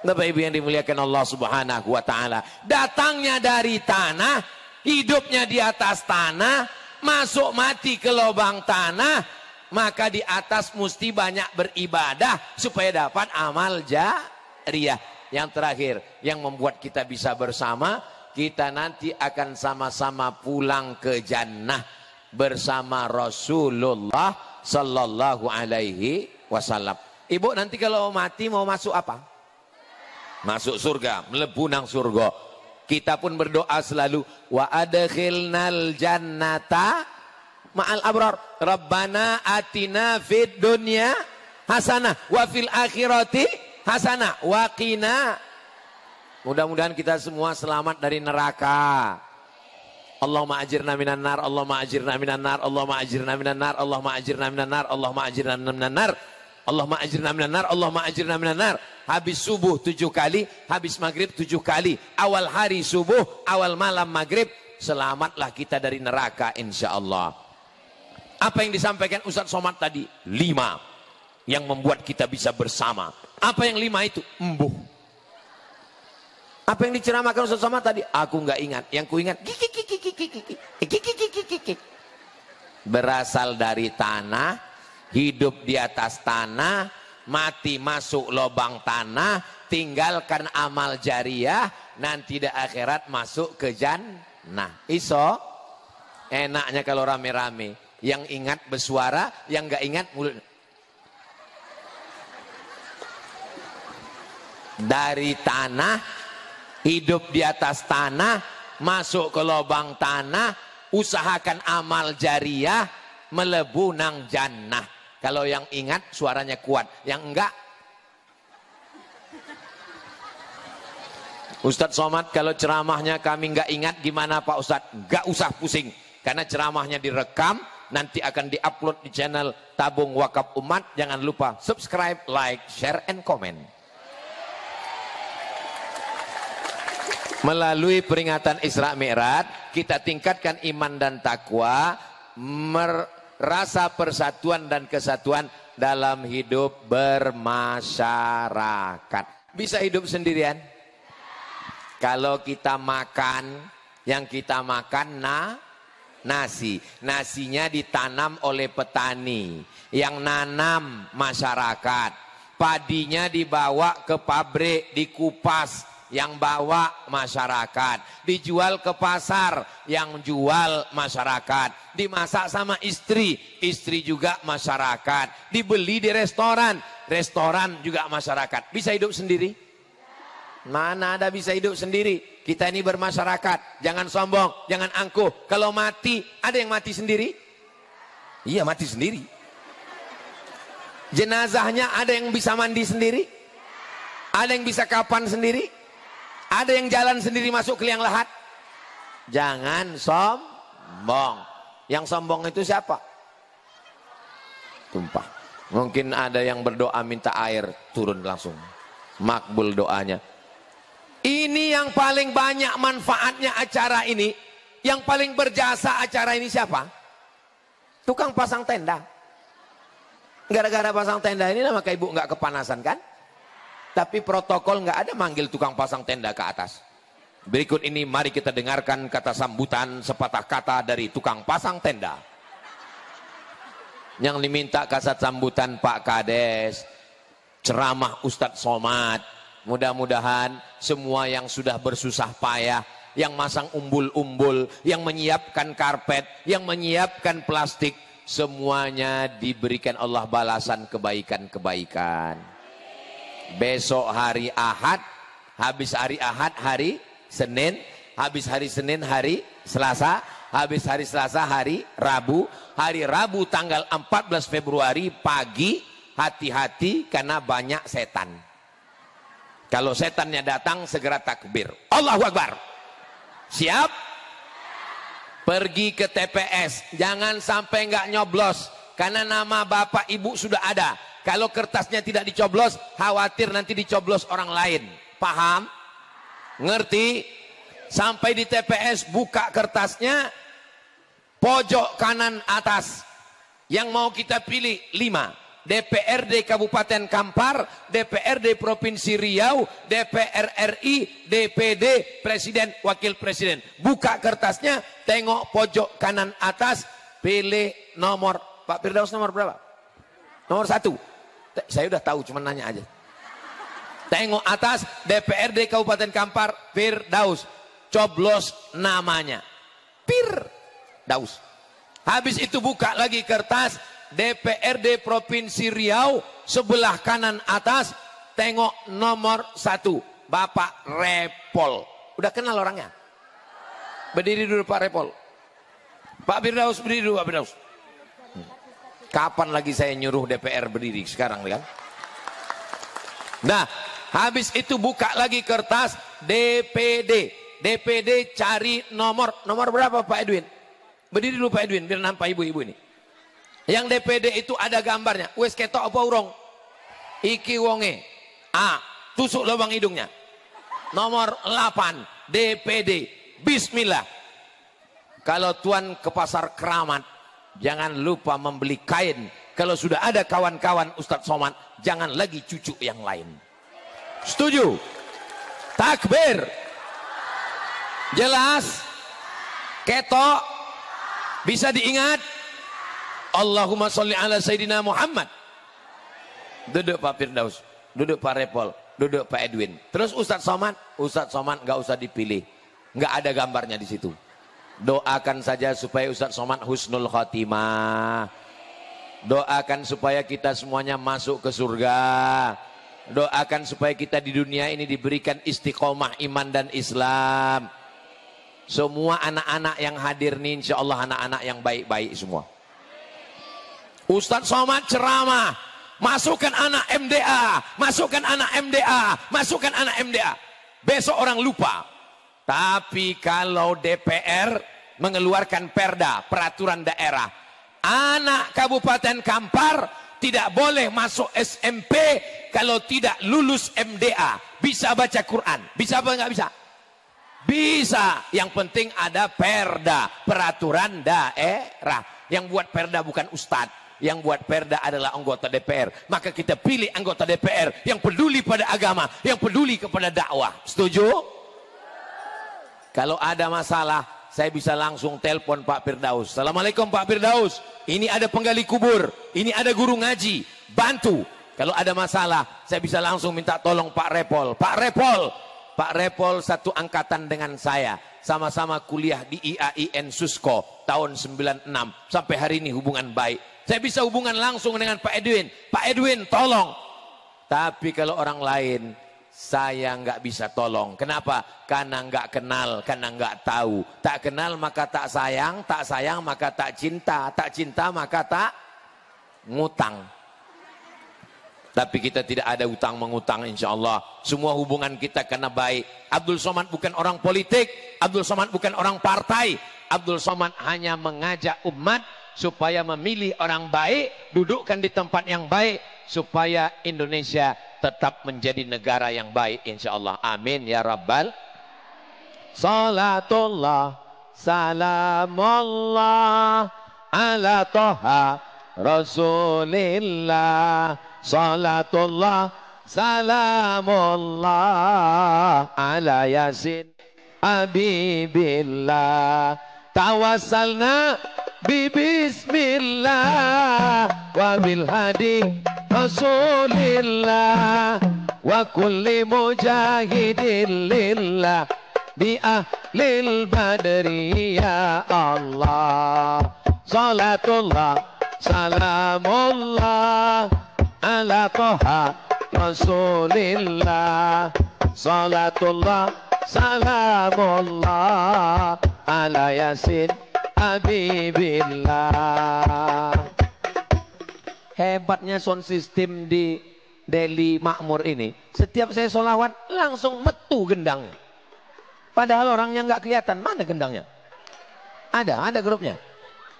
Bapak Ibu yang dimuliakan Allah Subhanahu wa taala. Datangnya dari tanah, hidupnya di atas tanah, masuk mati ke lubang tanah, maka di atas mesti banyak beribadah supaya dapat amal jariyah. Yang terakhir, yang membuat kita bisa bersama, kita nanti akan sama-sama pulang ke jannah bersama Rasulullah sallallahu alaihi wasallam. Ibu nanti kalau mati mau masuk apa? Masuk surga, mlebu nang surga. Kita pun berdoa selalu, wa adkhilnal jannata ma'al abrar. Rabbana atina fid dunya hasanah wa fil akhirati hasanah wa qina. Mudah-mudahan kita semua selamat dari neraka. Allahumma ajirna minan nar, Allahumma ajirna minan nar, Allahumma ajirna minan nar, Allahumma ajirna minan nar, Allahumma ajirna minan nar, Allahumma ajirna minan nar, Allahumma ajirna minan nar. Habis subuh 7 kali, habis maghrib 7 kali. Awal hari subuh, awal malam maghrib. Selamatlah kita dari neraka insyaallah. Apa yang disampaikan Ustaz Somad tadi? 5 yang membuat kita bisa bersama. Apa yang 5 itu? Embuh. Apa yang diceramahkan Ustaz Somad tadi? Aku nggak ingat. Yang ku ingat berasal dari tanah, hidup di atas tanah, mati masuk lubang tanah, tinggalkan amal jariah, nanti di akhirat masuk ke jannah. Iso enaknya kalau rame-rame, yang ingat bersuara, yang nggak ingat mulut. Dari tanah, hidup di atas tanah, masuk ke lubang tanah, usahakan amal jariah, melebu nang jannah. Kalau yang ingat suaranya kuat, yang enggak. Ustadz Somad kalau ceramahnya kami enggak ingat gimana Pak Ustadz? Enggak usah pusing, karena ceramahnya direkam, nanti akan diupload di channel Tabung Wakaf Umat. Jangan lupa subscribe, like, share, and comment. Melalui peringatan Isra Mi'raj, kita tingkatkan iman dan takwa, rasa persatuan dan kesatuan dalam hidup bermasyarakat. Bisa hidup sendirian? Kalau kita makan, yang kita makan nasi. Nasinya ditanam oleh petani, yang nanam masyarakat. Padinya dibawa ke pabrik, dikupas, yang bawa masyarakat, dijual ke pasar, yang jual masyarakat, dimasak sama istri, istri juga masyarakat, dibeli di restoran, restoran juga masyarakat. Bisa hidup sendiri? Mana ada bisa hidup sendiri? Kita ini bermasyarakat, jangan sombong, jangan angkuh. Kalau mati, ada yang mati sendiri? Iya, mati sendiri. Jenazahnya ada yang bisa mandi sendiri? Ada yang bisa kapan sendiri? Ada yang jalan sendiri masuk ke liang lahat? Jangan sombong. Yang sombong itu siapa? Tumpah. Mungkin ada yang berdoa minta air turun langsung. Makbul doanya. Ini yang paling banyak manfaatnya acara ini. Yang paling berjasa acara ini siapa? Tukang pasang tenda. Gara-gara pasang tenda ini maka ibu nggak kepanasan kan? Tapi protokol nggak ada manggil tukang pasang tenda ke atas. Berikut ini mari kita dengarkan kata sambutan sepatah kata dari tukang pasang tenda. Yang diminta kasat sambutan Pak Kades, ceramah Ustadz Somad. Mudah-mudahan semua yang sudah bersusah payah, yang masang umbul-umbul, yang menyiapkan karpet, yang menyiapkan plastik, semuanya diberikan Allah balasan kebaikan-kebaikan. Besok hari Ahad, habis hari Ahad hari Senin, habis hari Senin hari Selasa, habis hari Selasa hari Rabu. Hari Rabu tanggal 14 Februari pagi, hati-hati karena banyak setan. Kalau setannya datang segera takbir, Allahu Akbar. Siap? Pergi ke TPS, jangan sampai nggak nyoblos, karena nama bapak ibu sudah ada. Kalau kertasnya tidak dicoblos, khawatir nanti dicoblos orang lain. Paham? Ngerti? Sampai di TPS, buka kertasnya, pojok kanan atas. Yang mau kita pilih 5. DPRD Kabupaten Kampar, DPRD Provinsi Riau, DPR RI, DPD, Presiden, Wakil Presiden. Buka kertasnya, tengok pojok kanan atas, pilih nomor. Pak Firdaus nomor berapa? Nomor 1. Saya udah tahu, cuma nanya aja. Tengok atas, DPRD Kabupaten Kampar, Firdaus. Coblos namanya. Firdaus. Habis itu buka lagi kertas, DPRD Provinsi Riau, sebelah kanan atas, tengok nomor 1. Bapak Repol. Udah kenal orangnya? Berdiri dulu Pak Repol. Pak Firdaus berdiri dulu Pak Firdaus. Kapan lagi saya nyuruh DPR berdiri sekarang kan? Nah, habis itu buka lagi kertas DPD, DPD cari nomor berapa Pak Edwin? Berdiri dulu Pak Edwin biar nampak ibu-ibu ini. Yang DPD itu ada gambarnya. Wes ketok apa urung? Iki wonge. A, tusuk lubang hidungnya. Nomor 8 DPD. Bismillah. Kalau tuan ke pasar Keramat, jangan lupa membeli kain. Kalau sudah ada kawan-kawan Ustadz Somad, jangan lagi cucu yang lain. Setuju? Takbir. Jelas? Ketok? Bisa diingat? Allahumma sholli ala Sayyidina Muhammad. Duduk Pak Firdaus, duduk Pak Repol, duduk Pak Edwin. Terus Ustadz Somad nggak usah dipilih, nggak ada gambarnya di situ. Doakan saja supaya Ustadz Somad husnul khotimah. Doakan supaya kita semuanya masuk ke surga. Doakan supaya kita di dunia ini diberikan istiqomah iman dan Islam. Semua anak-anak yang hadir nih insya Allah anak-anak yang baik-baik semua. Ustadz Somad ceramah, masukkan anak MDA, masukkan anak MDA, masukkan anak MDA. Besok orang lupa. Tapi kalau DPR mengeluarkan perda, peraturan daerah, anak Kabupaten Kampar tidak boleh masuk SMP kalau tidak lulus MDA. Bisa baca Quran, bisa apa nggak bisa? Bisa. Yang penting ada perda, peraturan daerah. Yang buat perda bukan ustadz. Yang buat perda adalah anggota DPR. Maka kita pilih anggota DPR yang peduli pada agama, yang peduli kepada dakwah. Setuju? Kalau ada masalah, saya bisa langsung telepon Pak Firdaus. Assalamualaikum Pak Firdaus. Ini ada penggali kubur, ini ada guru ngaji, bantu. Kalau ada masalah, saya bisa langsung minta tolong Pak Repol. Pak Repol satu angkatan dengan saya. Sama-sama kuliah di IAIN Susko tahun 96. Sampai hari ini hubungan baik. Saya bisa hubungan langsung dengan Pak Edwin. Pak Edwin tolong. Tapi kalau orang lain, saya nggak bisa tolong. Kenapa? Karena nggak kenal, karena nggak tahu. Tak kenal maka tak sayang maka tak cinta maka tak ngutang. Tapi kita tidak ada utang mengutang insya Allah. Semua hubungan kita karena baik. Abdul Somad bukan orang politik. Abdul Somad bukan orang partai. Abdul Somad hanya mengajak umat supaya memilih orang baik, dudukkan di tempat yang baik, supaya Indonesia tetap menjadi negara yang baik insya Allah. Amin ya Rabbal. Salatullah salamullah ala toha Rasulillah. Salatullah salamullah ala Yasin Habibillah. Tawassalna bismillah wa bil hadi Rasulillah wa kulli mujahidin lillah bi ahlil badri ya Allah. Salatullah salamullah ala toha Rasulillah. Salatullah salamullah ala Yasin Habibillah. Hebatnya sound system di Delhi Makmur ini. Setiap saya sholawat langsung metu gendangnya. Padahal orangnya nggak kelihatan. Mana gendangnya? Ada grupnya.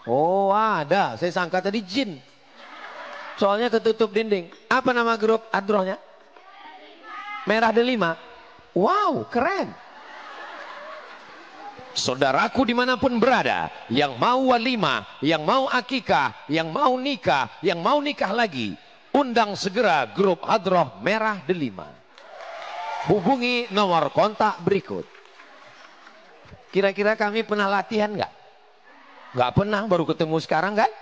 Oh ada. Saya sangka tadi jin. Soalnya ketutup dinding. Apa nama grup adrohnya? Merah Delima. Wow, keren. Saudaraku dimanapun berada, yang mau walimah, yang mau akikah, yang mau nikah lagi, undang segera grup Hadroh Merah Delima. Hubungi nomor kontak berikut. Kira-kira kami pernah latihan nggak? Nggak pernah, baru ketemu sekarang kan?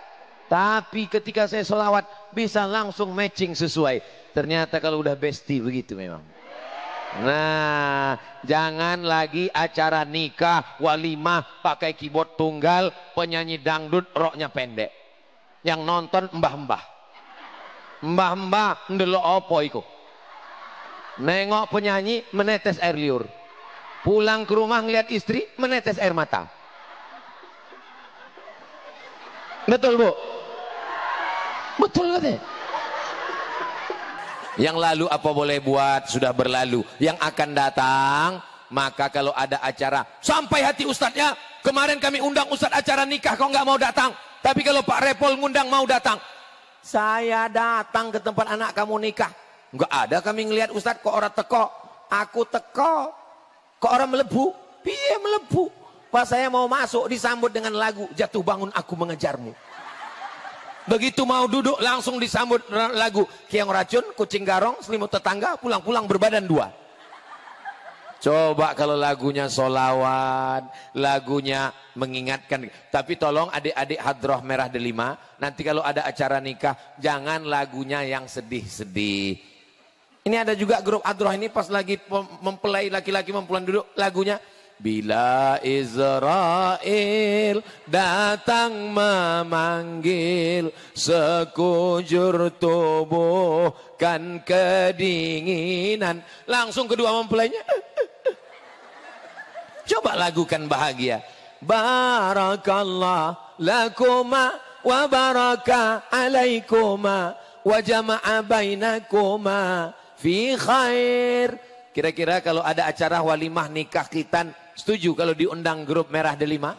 Tapi ketika saya sholawat bisa langsung matching sesuai. Ternyata kalau udah bestie begitu memang. Nah, jangan lagi acara nikah, walimah pakai keyboard tunggal, penyanyi dangdut roknya pendek. Yang nonton mbah-mbah. Mbah-mbah ndelok apa iku? Nengok penyanyi menetes air liur. Pulang ke rumah ngeliat istri menetes air mata. Betul Bu? Betul katanya. Yang lalu apa boleh buat, sudah berlalu. Yang akan datang Maka kalau ada acara, sampai hati ustadznya, kemarin kami undang ustadz acara nikah, kok nggak mau datang. Tapi kalau Pak Repol ngundang mau datang. Saya datang ke tempat anak kamu nikah. Nggak ada kami ngelihat ustadz, kok orang teko. Aku teko. Kok orang melebu? Piye melebu? Pas saya mau masuk disambut dengan lagu, jatuh bangun aku mengejarmu. Begitu mau duduk langsung disambut lagu, Kiang Racun, Kucing Garong, Selimut Tetangga, pulang-pulang berbadan dua. Coba kalau lagunya solawat, lagunya mengingatkan. Tapi tolong adik-adik Hadroh Merah Delima, nanti kalau ada acara nikah, jangan lagunya yang sedih-sedih. Ini ada juga grup Hadroh ini pas lagi mempelai laki-laki mempelai duduk, lagunya bila Israel datang memanggil, sekujur tubuh kan kedinginan. Langsung kedua mempelainya coba lagukan bahagia. Barakallah lakuma wa baraka alaikuma wa jama'a bainakuma fi khair. Kira-kira kalau ada acara walimah nikah khitan, setuju kalau diundang grup Merah Delima?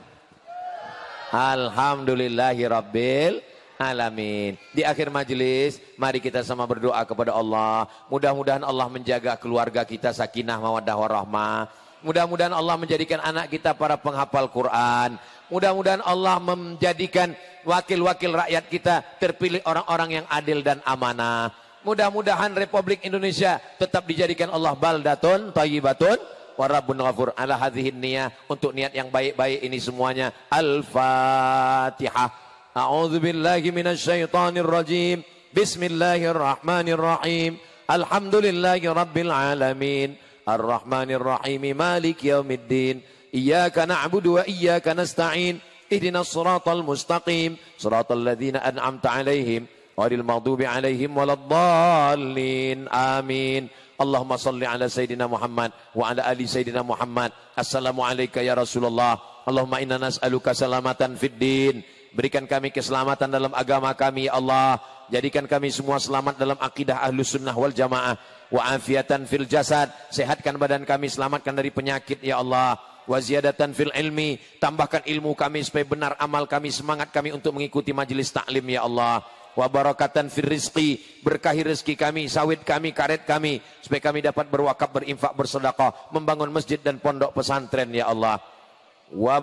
Alhamdulillahi rabbil alamin. Di akhir majelis, mari kita sama berdoa kepada Allah. Mudah-mudahan Allah menjaga keluarga kita sakinah mawaddah warahmah. Mudah-mudahan Allah menjadikan anak kita para penghafal Quran. Mudah-mudahan Allah menjadikan wakil-wakil rakyat kita terpilih orang-orang yang adil dan amanah. Mudah-mudahan Republik Indonesia tetap dijadikan Allah baldatun thayyibatun wa rabbun ghafur. Ala hadhihi niyah, untuk niat yang baik-baik ini semuanya. Al-Fatihah. A'udzu billahi minasyaitonir rajim. Bismillahirrahmanirrahim. Alhamdulillahi rabbil alamin. Ar-Rahmanir Rahim, Maliki Yaumiddin. Iyyaka na'budu wa iyyaka nasta'in. Ihdinas siratal mustaqim, siratal ladzina an'amta 'alaihim ghairil maghdubi 'alaihim waladdallin. Amin. Allahumma shalli ala sayidina Muhammad wa ala ali sayidina Muhammad. Assalamu alayka ya Rasulullah. Allahumma inna nas'aluka salamatan fid din. Berikan kami keselamatan dalam agama kami ya Allah. Jadikan kami semua selamat dalam akidah Ahlus Sunnah wal Jamaah. Wa afiatan fil jasad, sehatkan badan kami, selamatkan dari penyakit ya Allah. Wa ziyadatan fil ilmi, tambahkan ilmu kami supaya benar amal kami, semangat kami untuk mengikuti majelis taklim ya Allah. Wa barakatan fil rizqi, berkahi rezeki kami, sawit kami, karet kami, supaya kami dapat berwakaf, berinfak, bersedekah, membangun masjid dan pondok pesantren ya Allah. Wa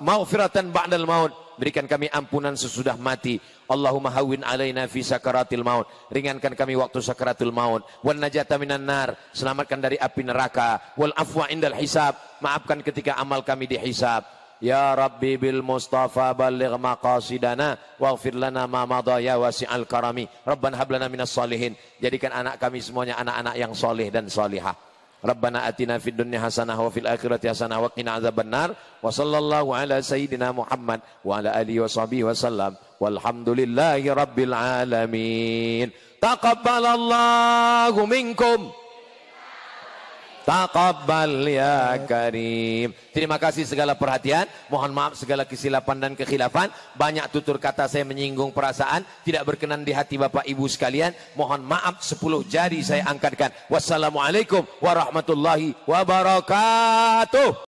maghfiratan ba'dal maut, berikan kami ampunan sesudah mati. Allahumma hawwin alaina fi sakaratil maut, ringankan kami waktu sakaratul maut. Wan najata minan nar, selamatkan dari api neraka. Wal afwa indal hisab, maafkan ketika amal kami dihisab. Ya Rabbi bil Mustafa balligh maqasidana waghfir lana ma madha ya wasi'al karami. Rabbana hab lana minas solihin, jadikan anak kami semuanya anak-anak yang soleh dan solihah. Rabbana atina fid dunya hasanah wa fil akhirati hasanah wa qina adzabannar. Wa sallallahu ala sayyidina Muhammad wa ala alihi wa sahbihi wasallam. Walhamdulillahi rabbil alamin. Taqabbalallahu minkum. Taqabbal ya karim. Terima kasih segala perhatian. Mohon maaf segala kesilapan dan kekhilafan. Banyak tutur kata saya menyinggung perasaan, tidak berkenan di hati Bapak Ibu sekalian. Mohon maaf, 10 jari saya angkatkan. Wassalamualaikum warahmatullahi wabarakatuh.